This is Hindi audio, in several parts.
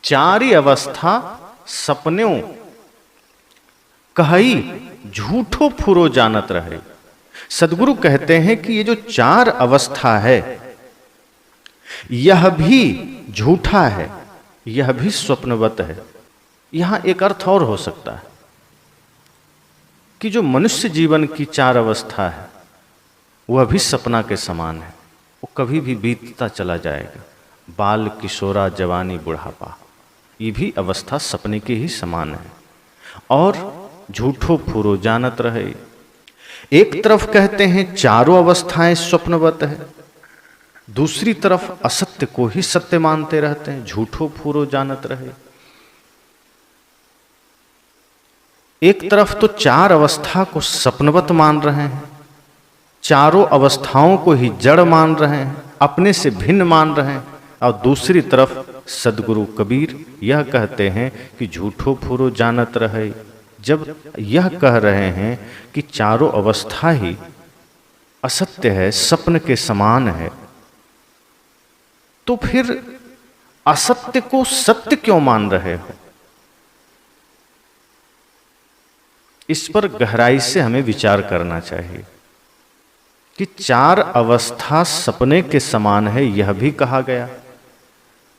चारी अवस्था सपन्यों कहई झूठो फुरो जानत रहे। सदगुरु कहते हैं कि ये जो चार अवस्था है यह भी झूठा है, यह भी स्वप्नवत है। यहां एक अर्थ और हो सकता है कि जो मनुष्य जीवन की चार अवस्था है वह भी सपना के समान है, वो कभी भी बीतता चला जाएगा। बाल, किशोरा, जवानी, बुढ़ापा, ये भी अवस्था सपने के ही समान है। और झूठो फुरो जानत रहे, एक तरफ कहते हैं चारों अवस्थाएं स्वप्नवत है, दूसरी तरफ असत्य को ही सत्य मानते रहते हैं, झूठो फुरो जानत रहे। एक तरफ तो चार अवस्था को सपनवत मान रहे हैं, चारों अवस्थाओं को ही जड़ मान रहे हैं, अपने से भिन्न मान रहे हैं, और दूसरी तरफ सदगुरु कबीर यह कहते हैं कि झूठो फुरो जानत रहे। जब यह कह रहे हैं कि चारों अवस्था ही असत्य है, सपन के समान है, तो फिर असत्य को सत्य क्यों मान रहे हो? इस पर गहराई से हमें विचार करना चाहिए कि चार अवस्था सपने के समान है, यह भी कहा गया,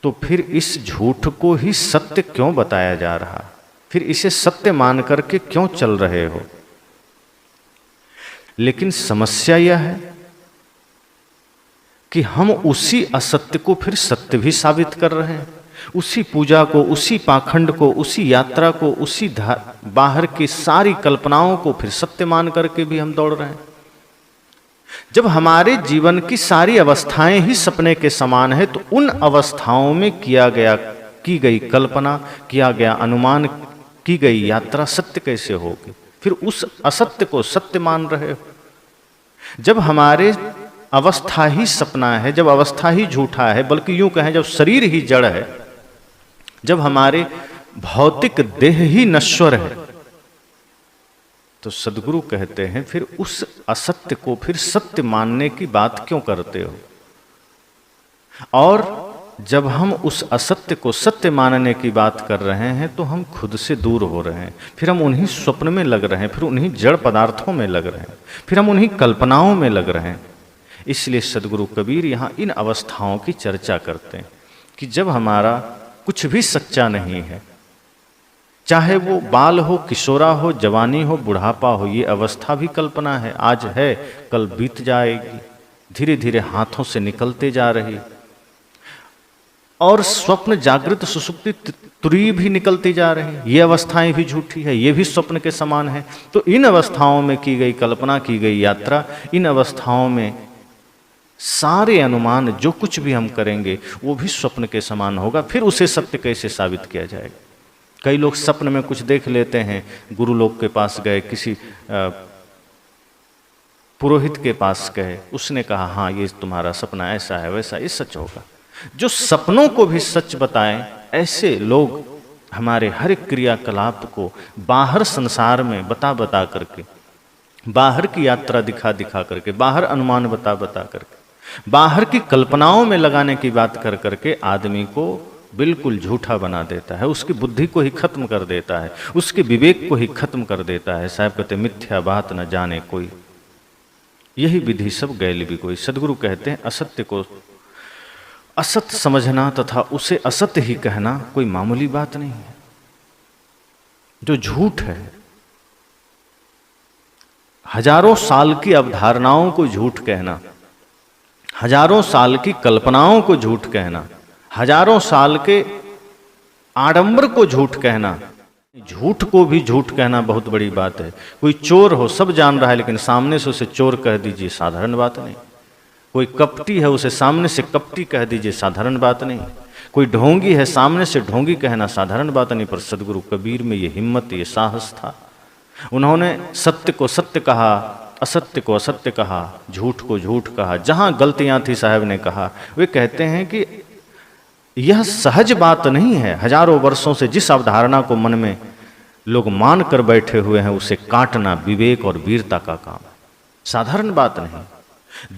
तो फिर इस झूठ को ही सत्य क्यों बताया जा रहा? फिर इसे सत्य मान करके क्यों चल रहे हो? लेकिन समस्या यह है कि हम उसी असत्य को फिर सत्य भी साबित कर रहे हैं, उसी पूजा को, उसी पाखंड को, उसी यात्रा को, उसी बाहर की सारी कल्पनाओं को फिर सत्य मान करके भी हम दौड़ रहे हैं। जब हमारे जीवन की सारी अवस्थाएं ही सपने के समान है, तो उन अवस्थाओं में की गई कल्पना, किया गया अनुमान, की गई यात्रा सत्य कैसे होगी? फिर उस असत्य को सत्य मान रहे हो। जब हमारे अवस्था ही सपना है, जब अवस्था ही झूठा है, बल्कि यूं कहें जब शरीर ही जड़ है, जब हमारे भौतिक देह ही नश्वर है, तो सदगुरु कहते हैं फिर उस असत्य को फिर सत्य मानने की बात क्यों करते हो? और जब हम उस असत्य को सत्य मानने की बात कर रहे हैं तो हम खुद से दूर हो रहे हैं, फिर हम उन्हीं स्वप्न में लग रहे हैं, फिर उन्हीं जड़ पदार्थों में लग रहे हैं, फिर हम उन्हीं कल्पनाओं में लग रहे हैं। इसलिए सदगुरु कबीर यहाँ इन अवस्थाओं की चर्चा करते हैं कि जब हमारा कुछ भी सच्चा नहीं है, चाहे वो बाल हो, किशोरा हो, जवानी हो, बुढ़ापा हो, ये अवस्था भी कल्पना है, आज है कल बीत जाएगी, धीरे धीरे हाथों से निकलते जा रही। और स्वप्न, जागृत, सुषुप्ति, तुरीय भी निकलती जा रही, ये अवस्थाएं भी झूठी है, ये भी स्वप्न के समान है। तो इन अवस्थाओं में की गई कल्पना, की गई यात्रा, इन अवस्थाओं में सारे अनुमान जो कुछ भी हम करेंगे वो भी स्वप्न के समान होगा। फिर उसे सत्य कैसे साबित किया जाएगा? कई लोग सपन में कुछ देख लेते हैं, गुरु लोग के पास गए, किसी पुरोहित के पास गए, उसने कहा हाँ ये तुम्हारा सपना ऐसा है वैसा, ये सच होगा। जो सपनों को भी सच बताएं, ऐसे लोग हमारे हर एक क्रियाकलाप को बाहर संसार में बता बता करके, बाहर की यात्रा दिखा दिखा करके, बाहर अनुमान बता बता करके, बाहर की कल्पनाओं में लगाने की बात कर करके आदमी को बिल्कुल झूठा बना देता है, उसकी बुद्धि को ही खत्म कर देता है, उसके विवेक को ही खत्म कर देता है। साहब कहते मिथ्या बात न जाने कोई, यही विधि सब गैल भी कोई। सदगुरु कहते हैं असत्य को असत्य समझना तथा उसे असत्य ही कहना कोई मामूली बात नहीं है। जो झूठ है, हजारों साल की अवधारणाओं को झूठ कहना, हजारों साल की कल्पनाओं को झूठ कहना, हजारों साल के आडंबर को झूठ कहना, झूठ को भी झूठ कहना बहुत बड़ी बात है। कोई चोर हो, सब जान रहा है, लेकिन सामने से उसे चोर कह दीजिए, साधारण बात नहीं। कोई कपटी है, उसे सामने से कपटी कह दीजिए, साधारण बात नहीं। कोई ढोंगी है, सामने से ढोंगी कहना साधारण बात नहीं। पर सदगुरु कबीर में ये हिम्मत, ये साहस था। उन्होंने सत्य को सत्य कहा, असत्य को असत्य कहा, झूठ को झूठ कहा। जहां गलतियां थी साहब ने कहा। वे कहते हैं कि यह सहज बात नहीं है। हजारों वर्षों से जिस अवधारणा को मन में लोग मान कर बैठे हुए हैं, उसे काटना विवेक और वीरता का काम है, साधारण बात नहीं।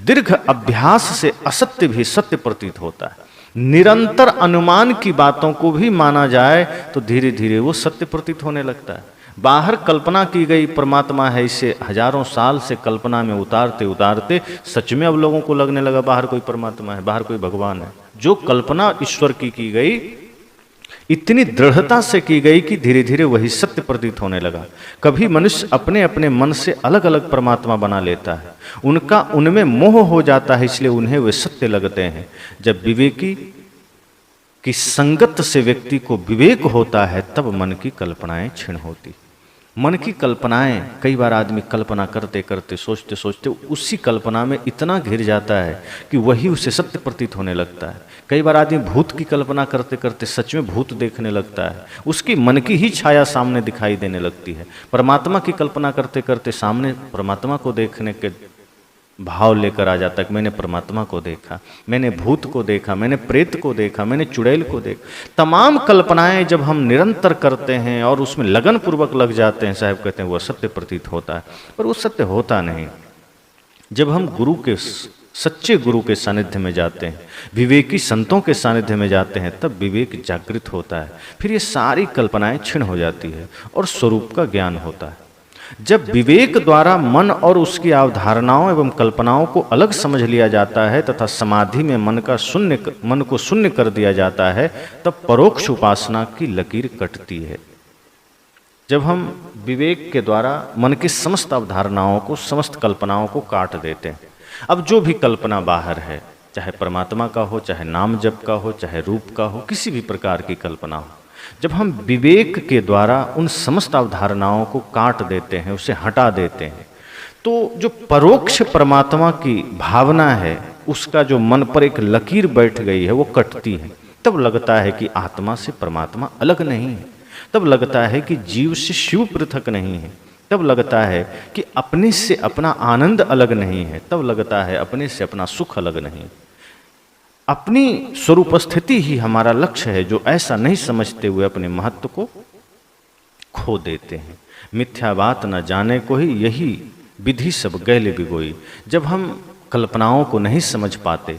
दीर्घ अभ्यास से असत्य भी सत्य प्रतीत होता है। निरंतर अनुमान की बातों को भी माना जाए तो धीरे धीरे वो सत्य प्रतीत होने लगता है। बाहर कल्पना की गई परमात्मा है, इसे हजारों साल से कल्पना में उतारते उतारते सच में अब लोगों को लगने लगा बाहर कोई परमात्मा है, बाहर कोई भगवान है। जो कल्पना ईश्वर की गई इतनी दृढ़ता से की गई कि धीरे धीरे वही सत्य प्रतीत होने लगा। कभी मनुष्य अपने अपने मन से अलग अलग परमात्मा बना लेता है, उनका उनमें मोह हो जाता है, इसलिए उन्हें वे सत्य लगते हैं। जब विवेकी की संगत से व्यक्ति को विवेक होता है तब मन की कल्पनाएं क्षीण होती। मन की कल्पनाएं, कई बार आदमी कल्पना करते करते सोचते सोचते उसी कल्पना में इतना घिर जाता है कि वही उसे सत्य प्रतीत होने लगता है। कई बार आदमी भूत की कल्पना करते करते सच में भूत देखने लगता है, उसकी मन की ही छाया सामने दिखाई देने लगती है। परमात्मा की कल्पना करते करते सामने परमात्मा को देखने के भाव लेकर आ जाता है कि मैंने परमात्मा को देखा, मैंने भूत को देखा, मैंने प्रेत को देखा, मैंने चुड़ैल को देखा। तमाम कल्पनाएं जब हम निरंतर करते हैं और उसमें लगन पूर्वक लग जाते हैं, साहब कहते हैं वह सत्य प्रतीत होता है, पर वो सत्य होता नहीं। जब हम गुरु के सच्चे गुरु के सानिध्य में जाते हैं, विवेकी संतों के सानिध्य में जाते हैं, तब विवेक जागृत होता है। फिर ये सारी कल्पनाएं क्षीण हो जाती है और स्वरूप का ज्ञान होता है। जब विवेक द्वारा मन और उसकी अवधारणाओं एवं कल्पनाओं को अलग समझ लिया जाता है तथा समाधि में मन को शून्य कर दिया जाता है, तब परोक्ष उपासना की लकीर कटती है। जब हम विवेक के द्वारा मन की समस्त अवधारणाओं को, समस्त कल्पनाओं को काट देते हैं, अब जो भी कल्पना बाहर है, चाहे परमात्मा का हो, चाहे नाम जप का हो, चाहे रूप का हो, किसी भी प्रकार की कल्पना हो, जब हम विवेक के द्वारा उन समस्त अवधारणाओं को काट देते हैं, उसे हटा देते हैं, तो जो परोक्ष परमात्मा की भावना है, उसका जो मन पर एक लकीर बैठ गई है, वो कटती है। तब लगता है कि आत्मा से परमात्मा अलग नहीं है, तब लगता है कि जीव से शिव पृथक नहीं है, तब लगता है कि अपने से अपना आनंद अलग नहीं है, तब लगता है अपने से अपना सुख अलग नहीं। अपनी स्वरूप स्थिति ही हमारा लक्ष्य है, जो ऐसा नहीं समझते हुए अपने महत्व को खो देते हैं। मिथ्या बात न जाने को ही यही विधि सब गैले बिगोई। जब हम कल्पनाओं को नहीं समझ पाते,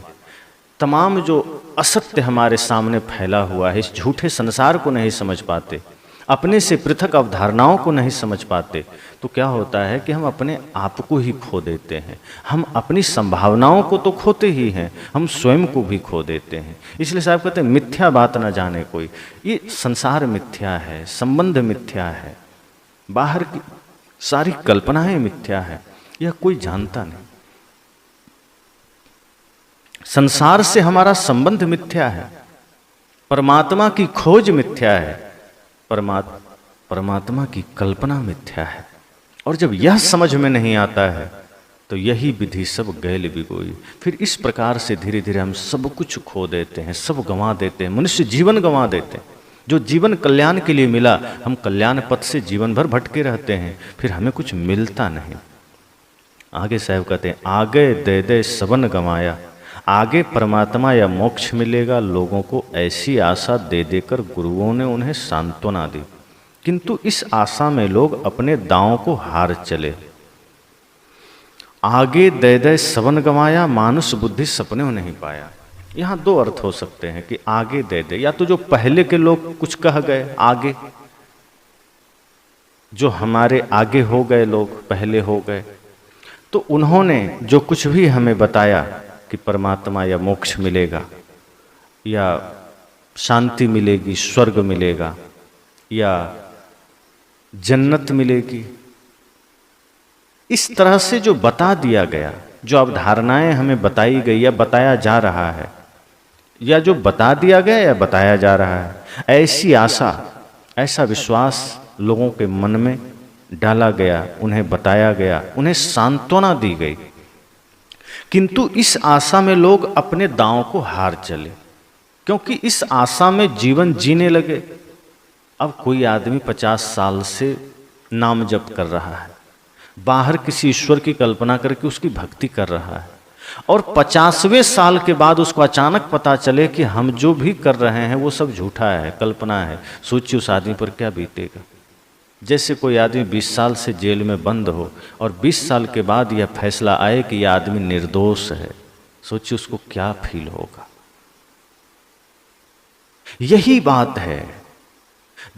तमाम जो असत्य हमारे सामने फैला हुआ है, इस झूठे संसार को नहीं समझ पाते, अपने से पृथक अवधारणाओं को नहीं समझ पाते, तो क्या होता है कि हम अपने आप को ही खो देते हैं। हम अपनी संभावनाओं को तो खोते ही हैं, हम स्वयं को भी खो देते हैं। इसलिए साहब कहते हैं मिथ्या बात ना जाने कोई। ये संसार मिथ्या है, संबंध मिथ्या है, बाहर की सारी कल्पनाएं मिथ्या है, यह कोई जानता नहीं। संसार से हमारा संबंध मिथ्या है, परमात्मा की खोज मिथ्या है, परमात्मा की कल्पना मिथ्या है। और जब यह समझ में नहीं आता है तो यही विधि सब गैल बिगोई। फिर इस प्रकार से धीरे धीरे हम सब कुछ खो देते हैं, सब गंवा देते हैं, मनुष्य जीवन गंवा देते हैं। जो जीवन कल्याण के लिए मिला, हम कल्याण पथ से जीवन भर भटके रहते हैं, फिर हमें कुछ मिलता नहीं। आगे साहब कहते हैं, आगे दे दे सबन गंवाया, आगे परमात्मा या मोक्ष मिलेगा, लोगों को ऐसी आशा दे देकर गुरुओं ने उन्हें सांत्वना दी, किंतु इस आशा में लोग अपने दांवों को हार चले। आगे दे दे सबन गंवाया, मानुष बुद्धि सपने नहीं पाया। यहाँ दो अर्थ हो सकते हैं कि आगे दे दे, या तो जो पहले के लोग कुछ कह गए, आगे जो हमारे आगे हो गए लोग, पहले हो गए, तो उन्होंने जो कुछ भी हमें बताया कि परमात्मा या मोक्ष मिलेगा, या शांति मिलेगी, स्वर्ग मिलेगा, या जन्नत मिलेगी, इस तरह से जो बता दिया गया, जो अवधारणाएं हमें बताई गई या बताया जा रहा है, या जो बता दिया गया या बताया जा रहा है, ऐसी आशा, ऐसा विश्वास लोगों के मन में डाला गया, उन्हें बताया गया, उन्हें सांत्वना दी गई, किंतु इस आशा में लोग अपने दांव को हार चले, क्योंकि इस आशा में जीवन जीने लगे। अब कोई आदमी 50 साल से नाम जप कर रहा है, बाहर किसी ईश्वर की कल्पना करके उसकी भक्ति कर रहा है, और 50वें साल के बाद उसको अचानक पता चले कि हम जो भी कर रहे हैं वो सब झूठा है, कल्पना है। सोचिए उस आदमी पर क्या बीतेगा। जैसे कोई आदमी 20 साल से जेल में बंद हो और 20 साल के बाद यह फैसला आए कि यह आदमी निर्दोष है, सोचिए उसको क्या फील होगा। यही बात है।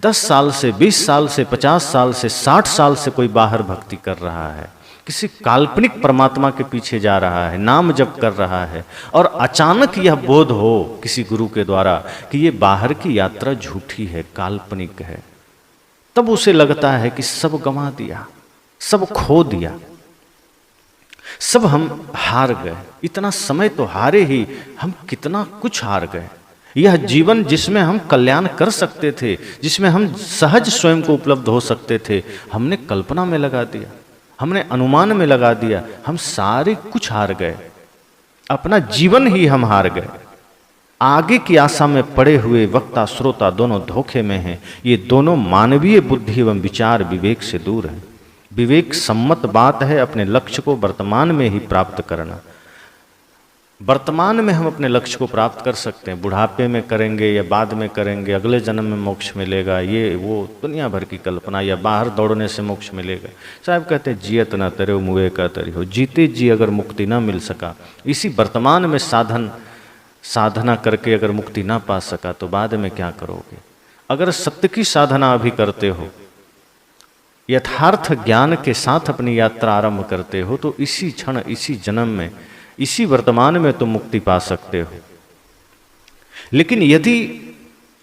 10 साल से, 20 साल से, 50 साल से, 60 साल से कोई बाहर भक्ति कर रहा है, किसी काल्पनिक परमात्मा के पीछे जा रहा है, नाम जप कर रहा है, और अचानक यह बोध हो किसी गुरु के द्वारा कि ये बाहर की यात्रा झूठी है, काल्पनिक है, तब उसे लगता है कि सब गंवा दिया, सब खो दिया, सब हम हार गए। इतना समय तो हारे ही, हम कितना कुछ हार गए। यह जीवन जिसमें हम कल्याण कर सकते थे, जिसमें हम सहज स्वयं को उपलब्ध हो सकते थे, हमने कल्पना में लगा दिया, हमने अनुमान में लगा दिया, हम सारे कुछ हार गए, अपना जीवन ही हम हार गए। आगे की आशा में पड़े हुए वक्ता श्रोता दोनों धोखे में हैं। ये दोनों मानवीय बुद्धि एवं विचार विवेक से दूर हैं। विवेक सम्मत बात है अपने लक्ष्य को वर्तमान में ही प्राप्त करना। वर्तमान में हम अपने लक्ष्य को प्राप्त कर सकते हैं, बुढ़ापे में करेंगे या बाद में करेंगे, अगले जन्म में मोक्ष मिलेगा, ये वो दुनिया भर की कल्पना, या बाहर दौड़ने से मोक्ष मिलेगा। साहब कहते हैं जियत न तरे मुए का तरी हो, जीते जी अगर मुक्ति ना मिल सका, इसी वर्तमान में साधना करके अगर मुक्ति ना पा सका तो बाद में क्या करोगे। अगर सत्य की साधना अभी करते हो, यथार्थ ज्ञान के साथ अपनी यात्रा आरंभ करते हो, तो इसी क्षण, इसी जन्म में, इसी वर्तमान में तुम मुक्ति पा सकते हो। लेकिन यदि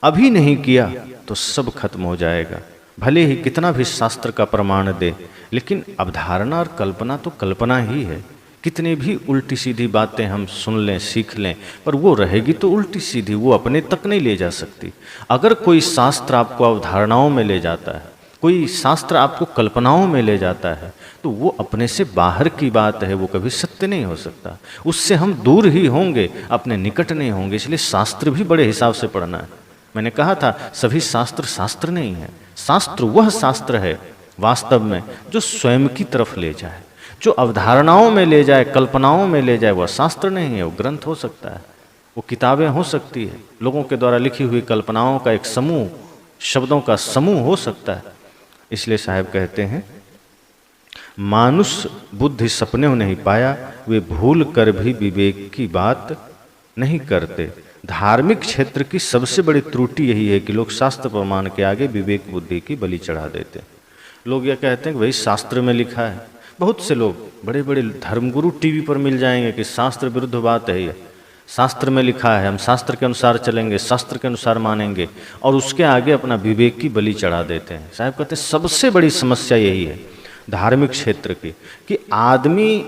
अभी नहीं किया तो सब खत्म हो जाएगा। भले ही कितना भी शास्त्र का प्रमाण दे, लेकिन अवधारणा और कल्पना तो कल्पना ही है। कितनी भी उल्टी सीधी बातें हम सुन लें, सीख लें, पर वो रहेगी तो उल्टी सीधी, वो अपने तक नहीं ले जा सकती। अगर कोई शास्त्र आपको अवधारणाओं में ले जाता है, कोई शास्त्र आपको कल्पनाओं में ले जाता है, तो वो अपने से बाहर की बात है, वो कभी सत्य नहीं हो सकता। उससे हम दूर ही होंगे, अपने निकट नहीं होंगे। इसलिए शास्त्र भी बड़े हिसाब से पढ़ना है। मैंने कहा था सभी शास्त्र शास्त्र नहीं है। शास्त्र वह शास्त्र है वास्तव में जो स्वयं की तरफ ले जाए, जो अवधारणाओं में ले जाए, कल्पनाओं में ले जाए, वह शास्त्र नहीं है। वो ग्रंथ हो सकता है, वो किताबें हो सकती है, लोगों के द्वारा लिखी हुई कल्पनाओं का एक समूह, शब्दों का समूह हो सकता है। इसलिए साहब कहते हैं मानुष बुद्धि सपने नहीं पाया, वे भूल कर भी विवेक की बात नहीं करते। धार्मिक क्षेत्र की सबसे बड़ी त्रुटि यही है कि लोग शास्त्र प्रमाण के आगे विवेक बुद्धि की बलि चढ़ा देते हैं। लोग यह कहते हैं कि भाई शास्त्र में लिखा है। बहुत से लोग, बड़े बड़े धर्मगुरु टीवी पर मिल जाएंगे कि शास्त्र विरुद्ध बात है, ये शास्त्र में लिखा है, हम शास्त्र के अनुसार चलेंगे, शास्त्र के अनुसार मानेंगे, और उसके आगे अपना विवेक की बलि चढ़ा देते हैं। साहब कहते हैं सबसे बड़ी समस्या यही है धार्मिक क्षेत्र की, कि आदमी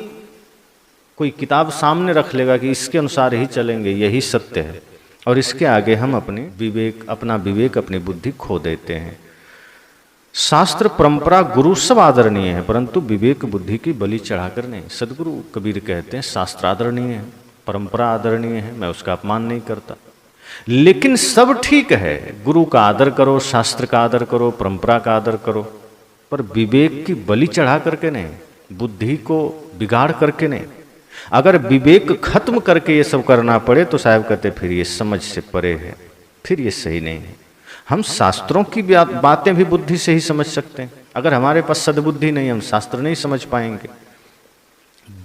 कोई किताब सामने रख लेगा कि इसके अनुसार ही चलेंगे, यही सत्य है, और इसके आगे हम अपना विवेक, अपनी बुद्धि खो देते हैं। शास्त्र, परंपरा, गुरु सब आदरणीय है, परंतु विवेक बुद्धि की बलि चढ़ाकर नहीं। सदगुरु कबीर कहते हैं शास्त्र आदरणीय है, परंपरा आदरणीय है, मैं उसका अपमान नहीं करता, लेकिन सब ठीक है। गुरु का आदर करो, शास्त्र का आदर करो, परंपरा का आदर करो, पर विवेक की बलि चढ़ा करके नहीं, बुद्धि को बिगाड़ करके नहीं। अगर विवेक खत्म करके ये सब करना पड़े तो साहब कहते फिर ये समझ से परे है, फिर ये सही नहीं है। हम शास्त्रों की बातें भी बुद्धि से ही समझ सकते हैं। अगर हमारे पास सद्बुद्धि नहीं, हम शास्त्र नहीं समझ पाएंगे।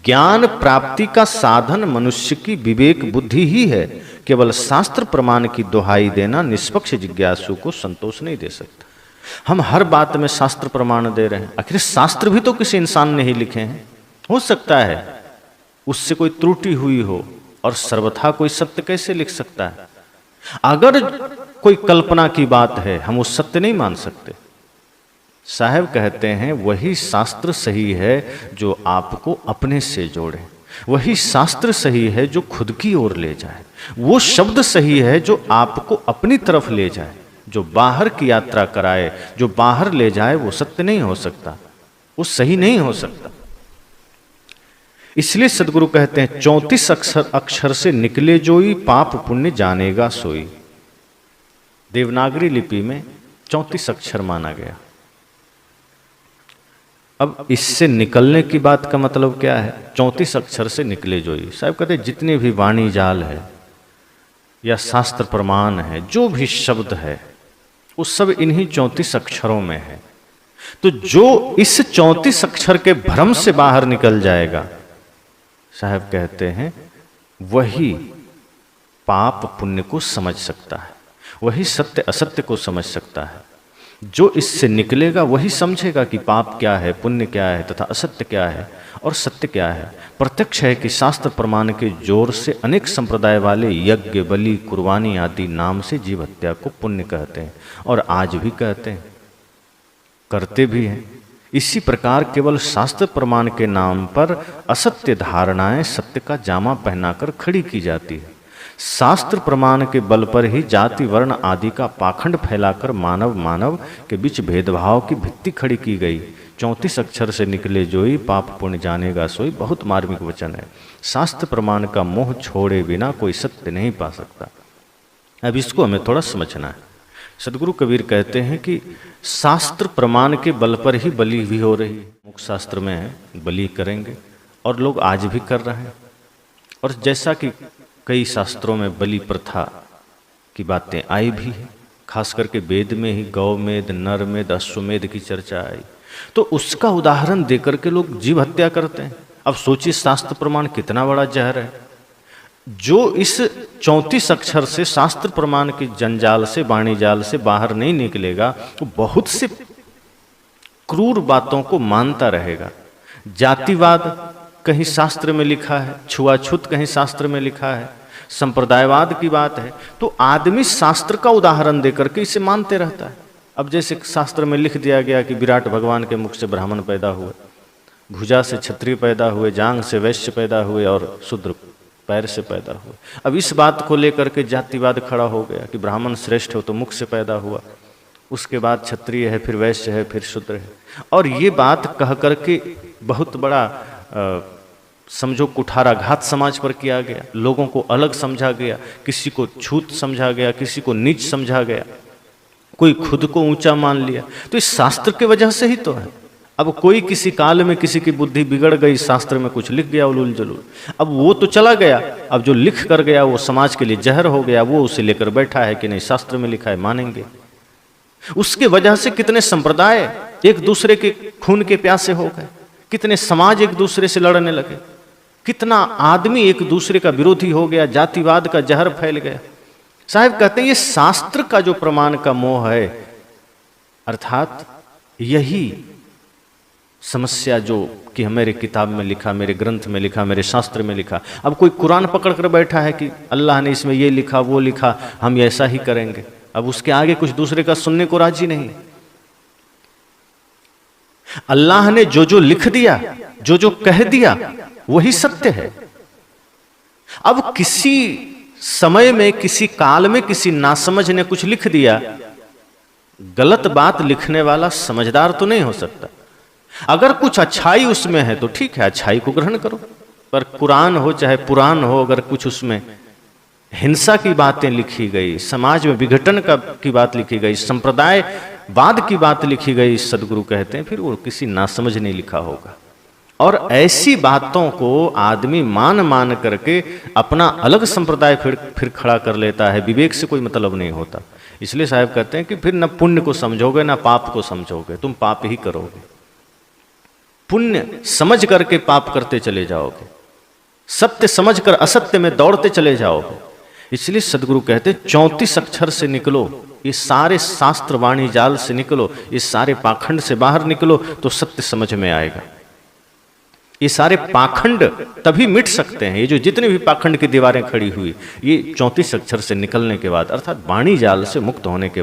ज्ञान प्राप्ति का साधन मनुष्य की विवेक बुद्धि ही है। केवल शास्त्र प्रमाण की दुहाई देना निष्पक्ष जिज्ञासु को संतोष नहीं दे सकता। हम हर बात में शास्त्र प्रमाण दे रहे हैं, आखिर शास्त्र भी तो किसी इंसान ने ही लिखे हैं। हो सकता है उससे कोई त्रुटि हुई हो, और सर्वथा कोई सत्य कैसे लिख सकता है। अगर कोई कल्पना की बात है, हम उस सत्य नहीं मान सकते। साहब कहते हैं वही शास्त्र सही है जो आपको अपने से जोड़े, वही शास्त्र सही है जो खुद की ओर ले जाए, वो शब्द सही है जो आपको अपनी तरफ ले जाए, जो बाहर की यात्रा कराए, जो बाहर ले जाए, वो सत्य नहीं हो सकता, वो सही नहीं हो सकता। इसलिए सदगुरु कहते हैं 34 अक्षर से निकले जोई, पाप पुण्य जानेगा सोई। देवनागरी लिपि में 34 अक्षर माना गया। अब इससे निकलने की बात का मतलब क्या है? 34 अक्षर से निकले जोई। साहब कहते हैं जितने भी वाणी जाल है या शास्त्र प्रमाण है, जो भी शब्द है, वो सब इन्हीं 34 अक्षरों में है। तो जो इस 34 अक्षर के भ्रम से बाहर निकल जाएगा, साहब कहते हैं वही पाप पुण्य को समझ सकता है, वही सत्य असत्य को समझ सकता है। जो इससे निकलेगा वही समझेगा कि पाप क्या है, पुण्य क्या है तथा असत्य क्या है और सत्य क्या है। प्रत्यक्ष है कि शास्त्र प्रमाण के जोर से अनेक संप्रदाय वाले यज्ञ, बलि, कुर्बानी आदि नाम से जीव हत्या को पुण्य कहते हैं और आज भी कहते हैं, करते भी हैं। इसी प्रकार केवल शास्त्र प्रमाण के नाम पर असत्य धारणाएं सत्य का जामा पहनाकर खड़ी की जाती है। शास्त्र प्रमाण के बल पर ही जाति, वर्ण आदि का पाखंड फैलाकर मानव के बीच भेदभाव की भित्ति खड़ी की गई। 34 अक्षर से निकले जोई, पाप पुण्य जानेगा सोई, बहुत मार्मिक वचन है। शास्त्र प्रमाण का मोह छोड़े बिना कोई सत्य नहीं पा सकता। अब इसको हमें थोड़ा समझना है। सदगुरु कबीर कहते हैं कि शास्त्र प्रमाण के बल पर ही बलि भी हो रही है। मुख शास्त्र में है बलि करेंगे और लोग आज भी कर रहे हैं। और जैसा कि कई शास्त्रों में बलि प्रथा की बातें आई भी है, खास करके वेद में ही गौमेध, नरमेध, अश्वमेध की चर्चा आई, तो उसका उदाहरण देकर के लोग जीव हत्या करते हैं। अब सोचिए शास्त्र प्रमाण कितना बड़ा जहर है। जो इस 34 अक्षर से शास्त्र प्रमाण के जंजाल से, वाणी जाल से बाहर नहीं निकलेगा तो बहुत से क्रूर बातों को मानता रहेगा। जातिवाद कहीं शास्त्र में लिखा है, छुआछूत कहीं शास्त्र में लिखा है, संप्रदायवाद की बात है, तो आदमी शास्त्र का उदाहरण देकर के इसे मानते रहता है। अब जैसे शास्त्र में लिख दिया गया कि विराट भगवान के मुख से ब्राह्मण पैदा हुए, भुजा से क्षत्रिय पैदा हुए, जांघ से वैश्य पैदा हुए और शूद्र पैर से पैदा हुए। अब इस बात को लेकर के जातिवाद खड़ा हो गया कि ब्राह्मण श्रेष्ठ हो तो मुख से पैदा हुआ, उसके बाद क्षत्रिय है, फिर वैश्य है, फिर शूद्र है। और ये बात कह करके बहुत बड़ा समझो कुठाराघात समाज पर किया गया। लोगों को अलग समझा गया, किसी को छूत समझा गया, किसी को नीच समझा गया, कोई खुद को ऊंचा मान लिया। तो इस शास्त्र की वजह से ही तो है। अब कोई किसी काल में किसी की बुद्धि बिगड़ गई, शास्त्र में कुछ लिख गया उलूल जलूल, अब वो तो चला गया, अब जो लिख कर गया वो समाज के लिए जहर हो गया, वो उसे लेकर बैठा है कि नहीं शास्त्र में लिखा है मानेंगे। उसके वजह से कितने संप्रदाय एक दूसरे के खून के प्यासे हो गए, कितने समाज एक दूसरे से लड़ने लगे, कितना आदमी एक दूसरे का विरोधी हो गया, जातिवाद का जहर फैल गया। साहब कहते हैं ये शास्त्र का जो प्रमाण का मोह है, अर्थात यही समस्या जो कि मेरे किताब में लिखा, मेरे ग्रंथ में लिखा, मेरे शास्त्र में लिखा। अब कोई कुरान पकड़ कर बैठा है कि अल्लाह ने इसमें ये लिखा वो लिखा, हम ऐसा ही करेंगे। अब उसके आगे कुछ दूसरे का सुनने को राजी नहीं। अल्लाह ने जो जो लिख दिया, जो जो कह दिया, वही सत्य है। अब किसी समय में, किसी काल में किसी नासमझ ने कुछ लिख दिया, गलत बात लिखने वाला समझदार तो नहीं हो सकता। अगर कुछ अच्छाई उसमें है तो ठीक है, अच्छाई को ग्रहण करो। पर कुरान हो चाहे पुराण हो, अगर कुछ उसमें हिंसा की बातें लिखी गई, समाज में विघटन की बात लिखी गई, संप्रदायवाद की बात लिखी गई, सदगुरु कहते हैं फिर वो किसी नासमझ ने लिखा होगा। और ऐसी बातों को आदमी मान मान करके अपना अलग संप्रदाय फिर खड़ा कर लेता है। विवेक से कोई मतलब नहीं होता। इसलिए साहब कहते हैं कि फिर न पुण्य को समझोगे न पाप को समझोगे, तुम पाप ही करोगे। पुण्य समझ करके पाप करते चले जाओगे, सत्य समझकर असत्य में दौड़ते चले जाओगे। इसलिए सदगुरु कहते 34 अक्षर से निकलो, ये सारे शास्त्र वाणी जाल से निकलो, ये सारे पाखंड से बाहर निकलो तो सत्य समझ में आएगा। ये सारे पाखंड तभी मिट सकते हैं। ये जो जितने भी पाखंड की दीवारें खड़ी हुई, ये 34 अक्षर से निकलने के बाद, अर्थात वाणी जाल से मुक्त होने के बाद।